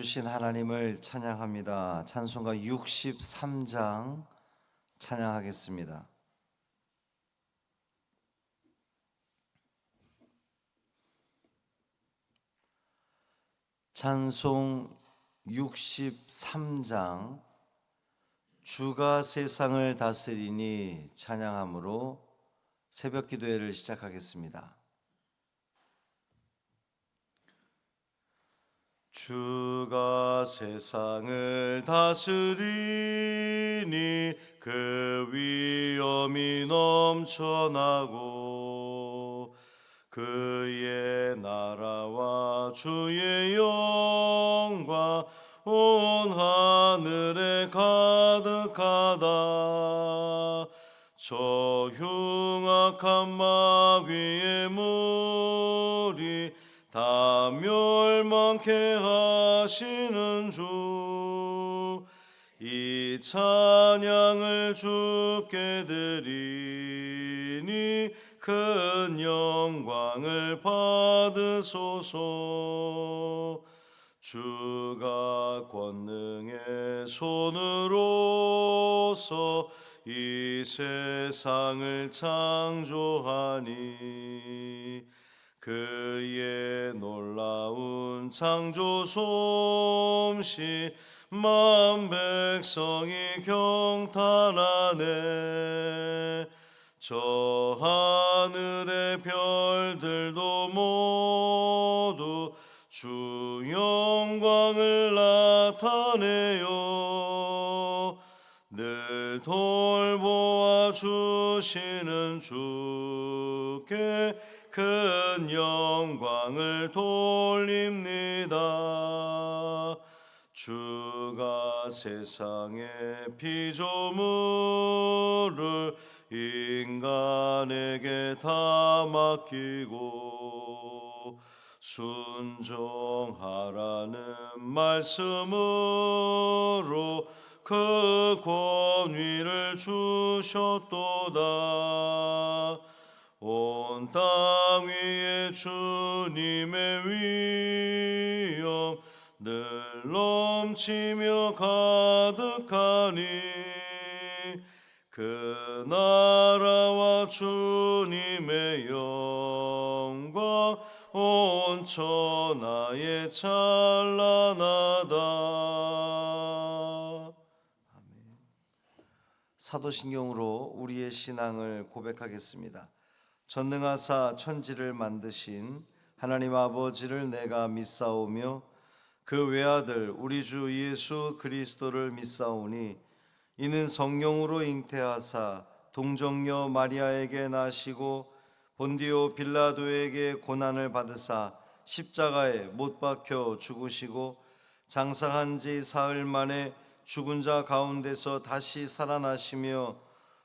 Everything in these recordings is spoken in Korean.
주신 하나님을 찬양합니다. 찬송가 63장 찬양하겠습니다. 찬송 63장 주가 세상을 다스리니 찬양함으로 새벽 기도회를 시작하겠습니다. 주가 세상을 다스리니 그 위엄이 넘쳐나고 그의 나라와 주의 영광 온 하늘에 가득하다. 저 흉악한 마귀의 무리 다 멸망케 하시는 주, 이 찬양을 주께 드리니 큰 영광을 받으소서. 주가 권능의 손으로서 이 세상을 창조하니 그의 놀라운 창조 솜씨 만 백성이 경탄하네. 저 하늘의 별들도 모두 주 영광을 나타내요. 늘 돌보아 주시는 주께 큰 영광을 돌립니다. 주가 세상의 피조물을 인간에게 다 맡기고 순종하라는 말씀으로 그 권위를 주셨도다. 온 땅 위에 주님의 위엄 늘 넘치며 가득하니 그 나라와 주님의 영광 온 천하에 찬란하다. 아멘. 사도신경으로 우리의 신앙을 고백하겠습니다. 전능하사 천지를 만드신 하나님 아버지를 내가 믿사오며 그 외아들 우리 주 예수 그리스도를 믿사오니 이는 성령으로 잉태하사 동정녀 마리아에게 나시고 본디오 빌라도에게 고난을 받으사 십자가에 못 박혀 죽으시고 장사한 지 사흘 만에 죽은 자 가운데서 다시 살아나시며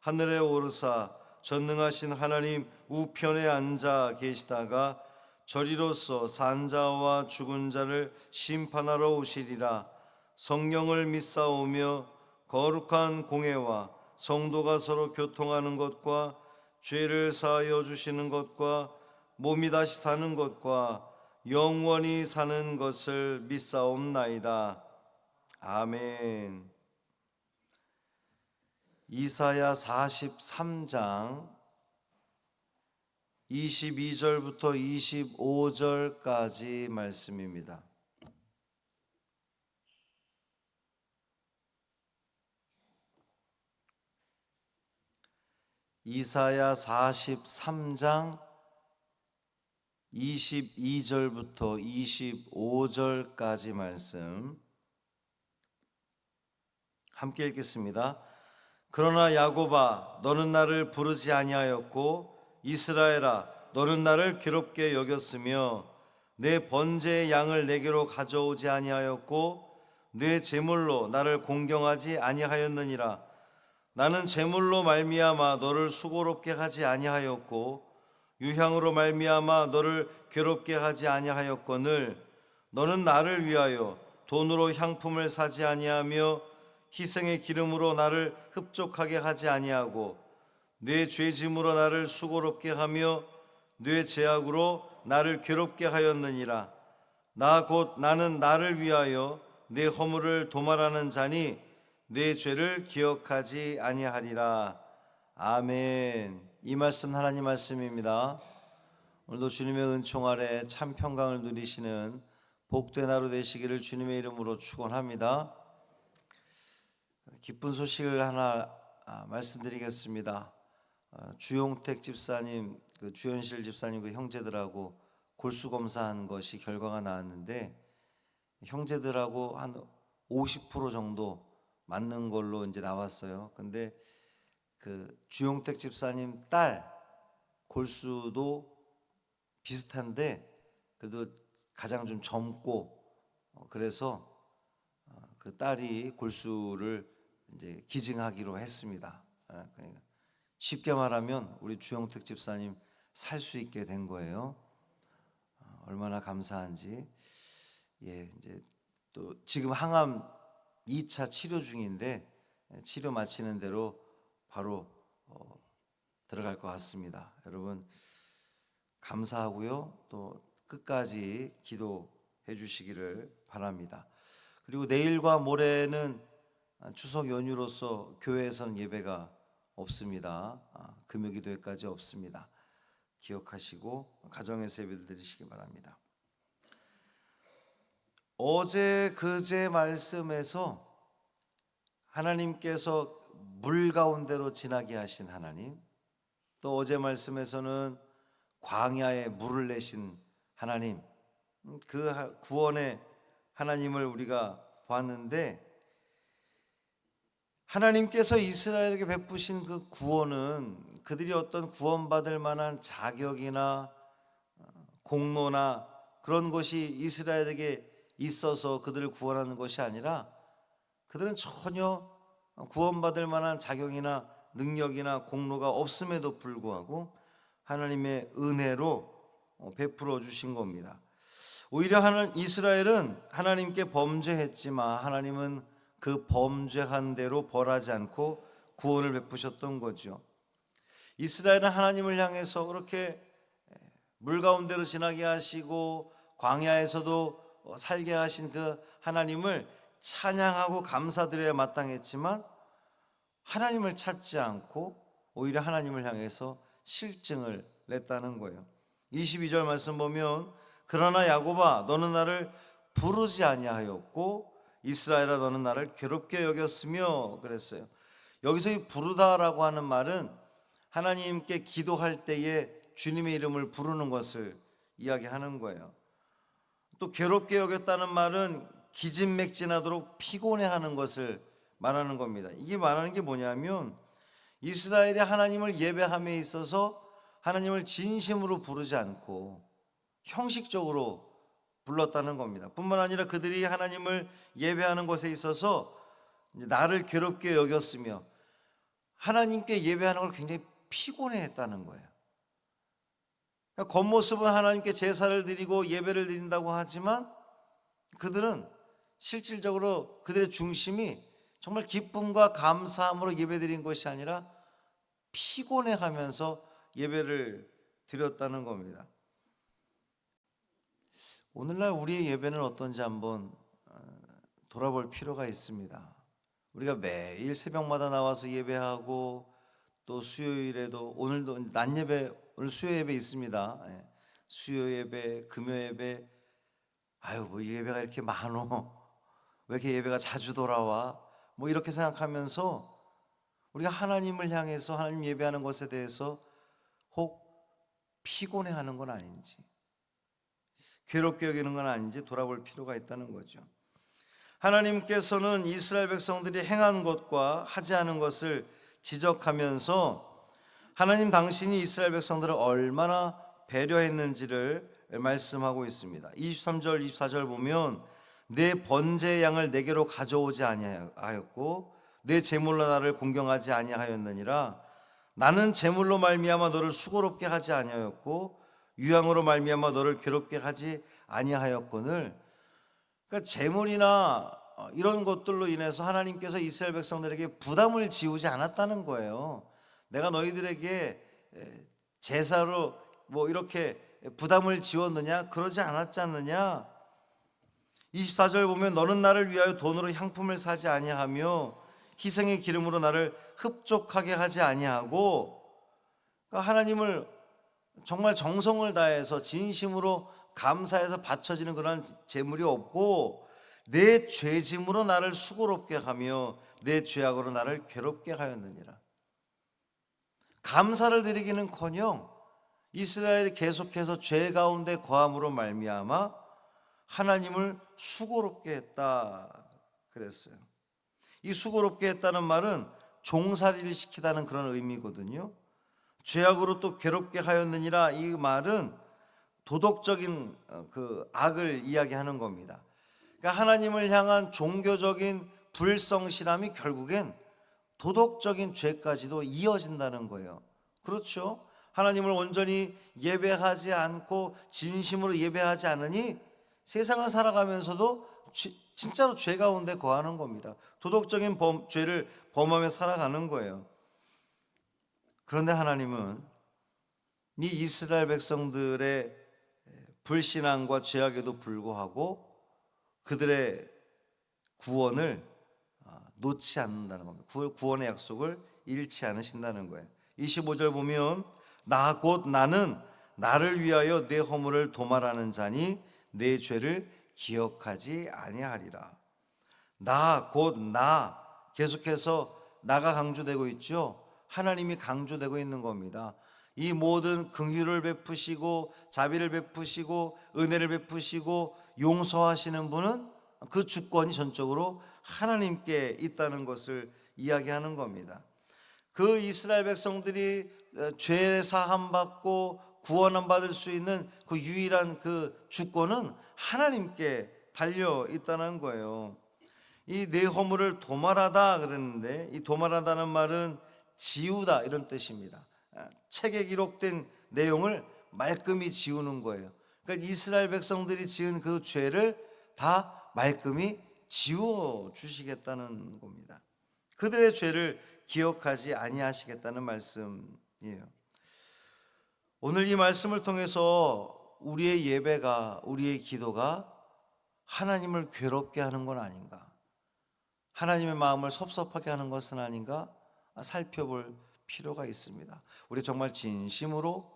하늘에 오르사 전능하신 하나님 우편에 앉아 계시다가 저리로서 산 자와 죽은 자를 심판하러 오시리라. 성령을 믿사오며 거룩한 공회와 성도가 서로 교통하는 것과 죄를 사하여 주시는 것과 몸이 다시 사는 것과 영원히 사는 것을 믿사옵나이다. 아멘. 이사야 43장 22절부터 25절까지 말씀입니다. 이사야 43장 22절부터 25절까지 말씀 함께 읽겠습니다. 그러나 야곱아 너는 나를 부르지 아니하였고 이스라엘아 너는 나를 괴롭게 여겼으며 내 번제의 양을 내게로 가져오지 아니하였고 내 제물로 나를 공경하지 아니하였느니라. 나는 제물로 말미암아 너를 수고롭게 하지 아니하였고 유향으로 말미암아 너를 괴롭게 하지 아니하였거늘 너는 나를 위하여 돈으로 향품을 사지 아니하며 희생의 기름으로 나를 흡족하게 하지 아니하고 내 죄짐으로 나를 수고롭게 하며 내 죄악으로 나를 괴롭게 하였느니라. 나 곧 나는 나를 위하여 내 허물을 도말하는 자니 내 죄를 기억하지 아니하리라. 아멘. 이 말씀 하나님 말씀입니다. 오늘도 주님의 은총 아래 참 평강을 누리시는 복된 하루 되시기를 주님의 이름으로 축원합니다. 기쁜 소식을 하나 말씀드리겠습니다. 주용택 집사님, 주현실 집사님 그 형제들하고 골수 검사한 것이 결과가 나왔는데 형제들하고 한 50% 정도 맞는 걸로 이제 나왔어요. 근데 그 주용택 집사님 딸 골수도 비슷한데 그래도 가장 좀 젊고 그래서 그 딸이 골수를 이제 기증하기로 했습니다. 그러니까 쉽게 말하면 우리 주용택 집사님 살 수 있게 된 거예요. 얼마나 감사한지. 이제 또 지금 항암 2차 치료 중인데 치료 마치는 대로 바로 들어갈 것 같습니다. 여러분 감사하고요. 또 끝까지 기도해 주시기를 바랍니다. 그리고 내일과 모레는 추석 연휴로서 교회에선 예배가 없습니다. 금요기도회까지 없습니다. 기억하시고 가정에서 예배를 드리시기 바랍니다. 어제 그제 말씀에서 하나님께서 물 가운데로 지나게 하신 하나님, 또 어제 말씀에서는 광야에 물을 내신 하나님, 그 구원의 하나님을 우리가 봤는데, 하나님께서 이스라엘에게 베푸신 그 구원은 그들이 어떤 구원받을 만한 자격이나 공로나 그런 것이 이스라엘에게 있어서 그들을 구원하는 것이 아니라 그들은 전혀 구원받을 만한 자격이나 능력이나 공로가 없음에도 불구하고 하나님의 은혜로 베풀어 주신 겁니다. 오히려 이스라엘은 하나님께 범죄했지만 하나님은 그 범죄한 대로 벌하지 않고 구원을 베푸셨던 거죠. 이스라엘은 하나님을 향해서 그렇게 물 가운데로 지나게 하시고 광야에서도 살게 하신 그 하나님을 찬양하고 감사드려야 마땅했지만 하나님을 찾지 않고 오히려 하나님을 향해서 실증을 냈다는 거예요. 22절 말씀 보면 그러나 야곱아 너는 나를 부르지 아니하였고 이스라엘아 너는 나를 괴롭게 여겼으며 그랬어요. 여기서 이 부르다라고 하는 말은 하나님께 기도할 때에 주님의 이름을 부르는 것을 이야기하는 거예요. 또 괴롭게 여겼다는 말은 기진맥진하도록 피곤해하는 것을 말하는 겁니다. 이게 말하는 게 뭐냐면 이스라엘이 하나님을 예배함에 있어서 하나님을 진심으로 부르지 않고 형식적으로 불렀다는 겁니다. 뿐만 아니라 그들이 하나님을 예배하는 것에 있어서 나를 괴롭게 여겼으며 하나님께 예배하는 걸 굉장히 피곤해했다는 거예요. 그러니까 겉모습은 하나님께 제사를 드리고 예배를 드린다고 하지만 그들은 실질적으로 그들의 중심이 정말 기쁨과 감사함으로 예배드린 것이 아니라 피곤해하면서 예배를 드렸다는 겁니다. 오늘날 우리의 예배는 어떤지 한번 돌아볼 필요가 있습니다. 우리가 매일 새벽마다 나와서 예배하고 또 수요일에도 오늘도 낮 예배, 오늘 수요 예배 있습니다. 수요 예배, 금요 예배. 뭐 예배가 이렇게 많어. 왜 이렇게 예배가 자주 돌아와? 뭐 이렇게 생각하면서 우리가 하나님을 향해서 하나님 예배하는 것에 대해서 혹 피곤해하는 건 아닌지, 괴롭게 여기는 건 아닌지 돌아볼 필요가 있다는 거죠. 하나님께서는 이스라엘 백성들이 행한 것과 하지 않은 것을 지적하면서 하나님 당신이 이스라엘 백성들을 얼마나 배려했는지를 말씀하고 있습니다. 23절 24절 보면 내 번제의 양을 내게로 가져오지 아니하였고 내 제물로 나를 공경하지 아니하였느니라. 나는 제물로 말미암아 너를 수고롭게 하지 아니하였고 유향으로 말미암아 너를 괴롭게 하지 아니하였거늘. 그러니까 제물이나 이런 것들로 인해서 하나님께서 이스라엘 백성들에게 부담을 지우지 않았다는 거예요. 내가 너희들에게 제사로 뭐 이렇게 부담을 지웠느냐? 그러지 않았지 않느냐? 24절 보면 너는 나를 위하여 돈으로 향품을 사지 아니하며 희생의 기름으로 나를 흡족하게 하지 아니하고, 그러니까 하나님을 정말 정성을 다해서 진심으로 감사해서 바쳐지는 그런 재물이 없고 내 죄짐으로 나를 수고롭게 하며 내 죄악으로 나를 괴롭게 하였느니라. 감사를 드리기는커녕 이스라엘이 계속해서 죄 가운데 거함으로 말미암아 하나님을 수고롭게 했다 그랬어요. 이 수고롭게 했다는 말은 종살이를 시키다는 그런 의미거든요. 죄악으로 또 괴롭게 하였느니라, 이 말은 도덕적인 그 악을 이야기하는 겁니다. 그러니까 하나님을 향한 종교적인 불성실함이 결국엔 도덕적인 죄까지도 이어진다는 거예요. 그렇죠? 하나님을 온전히 예배하지 않고 진심으로 예배하지 않으니 세상을 살아가면서도 진짜로 죄 가운데 거하는 겁니다. 도덕적인 죄를 범하며 살아가는 거예요. 그런데 하나님은 이 이스라엘 백성들의 불신앙과 죄악에도 불구하고 그들의 구원을 놓지 않는다는 겁니다. 구원의 약속을 잃지 않으신다는 거예요. 25절 보면 나 곧 나는 나를 위하여 내 허물을 도말하는 자니 내 죄를 기억하지 아니하리라. 나 곧 나, 계속해서 나가 강조되고 있죠. 하나님이 강조되고 있는 겁니다. 이 모든 긍휼을 베푸시고 자비를 베푸시고 은혜를 베푸시고 용서하시는 분은 그 주권이 전적으로 하나님께 있다는 것을 이야기하는 겁니다. 그 이스라엘 백성들이 죄 사함 받고 구원함 받을 수 있는 그 유일한 그 주권은 하나님께 달려 있다는 거예요. 이 내 허물을 도말하다 그랬는데, 이 도말하다는 말은 지우다 이런 뜻입니다. 책에 기록된 내용을 말끔히 지우는 거예요. 그러니까 이스라엘 백성들이 지은 그 죄를 다 말끔히 지워 주시겠다는 겁니다. 그들의 죄를 기억하지 아니하시겠다는 말씀이에요. 오늘 이 말씀을 통해서 우리의 예배가, 우리의 기도가 하나님을 괴롭게 하는 건 아닌가, 하나님의 마음을 섭섭하게 하는 것은 아닌가 살펴볼 필요가 있습니다. 우리 정말 진심으로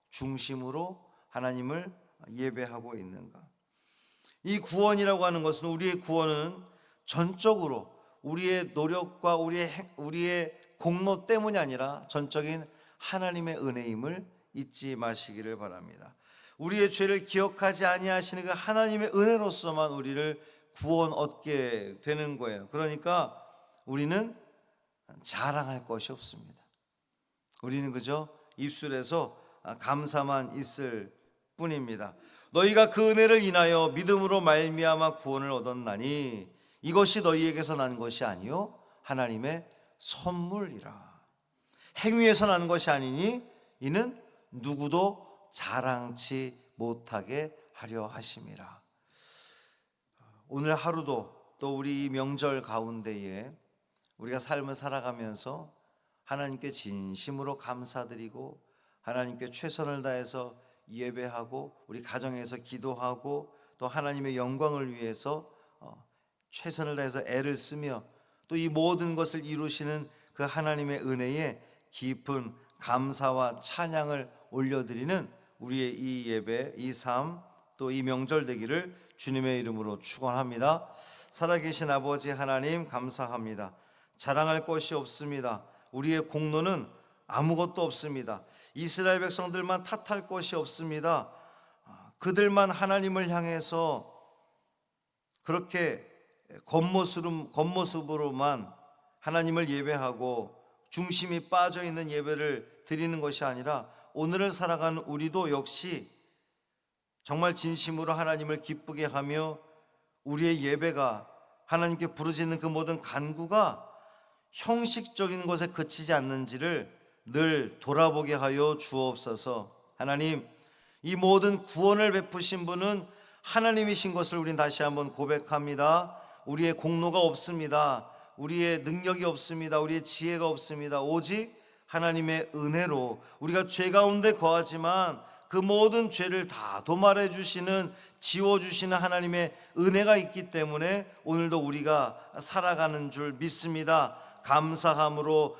중심으로 하나님을 예배하고 있는가. 이 구원이라고 하는 것은, 우리의 구원은 전적으로 우리의 노력과 우리의 공로 때문이 아니라 전적인 하나님의 은혜임을 잊지 마시기를 바랍니다. 우리의 죄를 기억하지 아니하시는 그 하나님의 은혜로서만 우리를 구원 얻게 되는 거예요. 그러니까 우리는 자랑할 것이 없습니다. 우리는 그저 입술에서 감사만 있을 뿐입니다. 너희가 그 은혜를 인하여 믿음으로 말미암아 구원을 얻었나니 이것이 너희에게서 난 것이 아니요 하나님의 선물이라. 행위에서 난 것이 아니니 이는 누구도 자랑치 못하게 하려 하심이라. 오늘 하루도 또 우리 명절 가운데에 우리가 삶을 살아가면서 하나님께 진심으로 감사드리고 하나님께 최선을 다해서 예배하고 우리 가정에서 기도하고 또 하나님의 영광을 위해서 최선을 다해서 애를 쓰며 또 이 모든 것을 이루시는 그 하나님의 은혜에 깊은 감사와 찬양을 올려드리는 우리의 이 예배, 이 삶, 또 이 명절 되기를 주님의 이름으로 축원합니다. 살아계신 아버지 하나님 감사합니다. 자랑할 것이 없습니다. 우리의 공로는 아무것도 없습니다. 이스라엘 백성들만 탓할 것이 없습니다. 그들만 하나님을 향해서 그렇게 겉모습으로만 하나님을 예배하고 중심이 빠져 있는 예배를 드리는 것이 아니라 오늘을 살아가는 우리도 역시 정말 진심으로 하나님을 기쁘게 하며 우리의 예배가 하나님께 부르짖는 그 모든 간구가 형식적인 것에 그치지 않는지를 늘 돌아보게 하여 주옵소서. 하나님, 이 모든 구원을 베푸신 분은 하나님이신 것을 우린 다시 한번 고백합니다. 우리의 공로가 없습니다. 우리의 능력이 없습니다. 우리의 지혜가 없습니다. 오직 하나님의 은혜로 우리가 죄 가운데 거하지만 그 모든 죄를 다 도말해 주시는, 지워 주시는 하나님의 은혜가 있기 때문에 오늘도 우리가 살아가는 줄 믿습니다. 감사함으로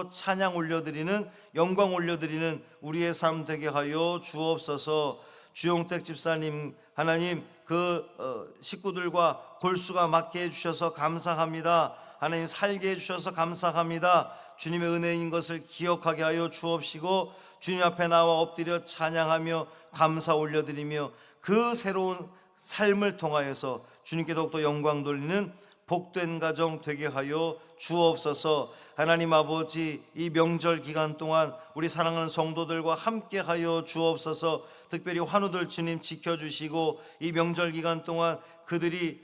찬양 올려드리는, 영광 올려드리는 우리의 삶 되게 하여 주옵소서. 주용택 집사님, 하나님 그 식구들과 골수가 맞게 해주셔서 감사합니다. 하나님 살게 해주셔서 감사합니다. 주님의 은혜인 것을 기억하게 하여 주옵시고, 주님 앞에 나와 엎드려 찬양하며 감사 올려드리며 그 새로운 삶을 통하여서 주님께 더욱더 영광 돌리는 복된 가정 되게 하여 주옵소서. 하나님 아버지, 이 명절 기간 동안 우리 사랑하는 성도들과 함께 하여 주옵소서. 특별히 환우들 주님 지켜주시고, 이 명절 기간 동안 그들이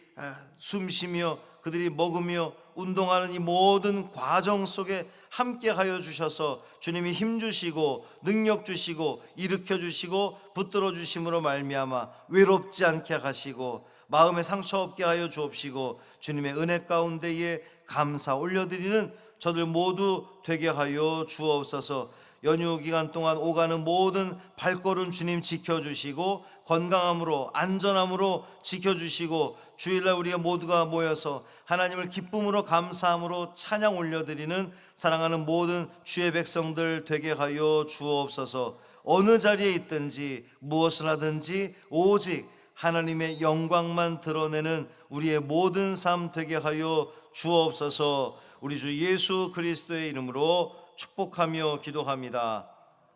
숨쉬며 그들이 먹으며 운동하는 이 모든 과정 속에 함께 하여 주셔서 주님이 힘 주시고 능력 주시고 일으켜 주시고 붙들어 주심으로 말미암아 외롭지 않게 하시고 마음에 상처 없게 하여 주옵시고, 주님의 은혜 가운데에 감사 올려드리는 저들 모두 되게 하여 주옵소서. 연휴 기간 동안 오가는 모든 발걸음 주님 지켜주시고 건강함으로 안전함으로 지켜주시고, 주일날 우리가 모두가 모여서 하나님을 기쁨으로 감사함으로 찬양 올려드리는 사랑하는 모든 주의 백성들 되게 하여 주옵소서. 어느 자리에 있든지 무엇을 하든지 오직 하나님의 영광만 드러내는 우리의 모든 삶 되게 하여 주옵소서. 우리 주 예수 그리스도의 이름으로 축복하며 기도합니다.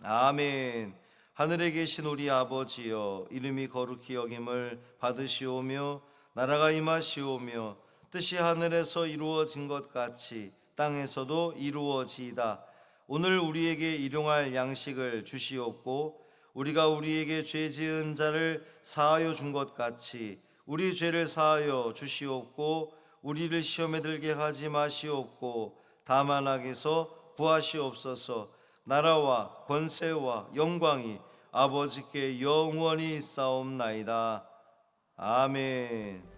아멘. 하늘에 계신 우리 아버지여, 이름이 거룩히 여김을 받으시오며 나라가 임하시오며 뜻이 하늘에서 이루어진 것 같이 땅에서도 이루어지이다. 오늘 우리에게 일용할 양식을 주시옵고, 우리가 우리에게 죄 지은 자를 사하여 준 것 같이 우리 죄를 사하여 주시옵고, 우리를 시험에 들게 하지 마시옵고 다만 악에서 구하시옵소서. 나라와 권세와 영광이 아버지께 영원히 있사옵나이다. 아멘.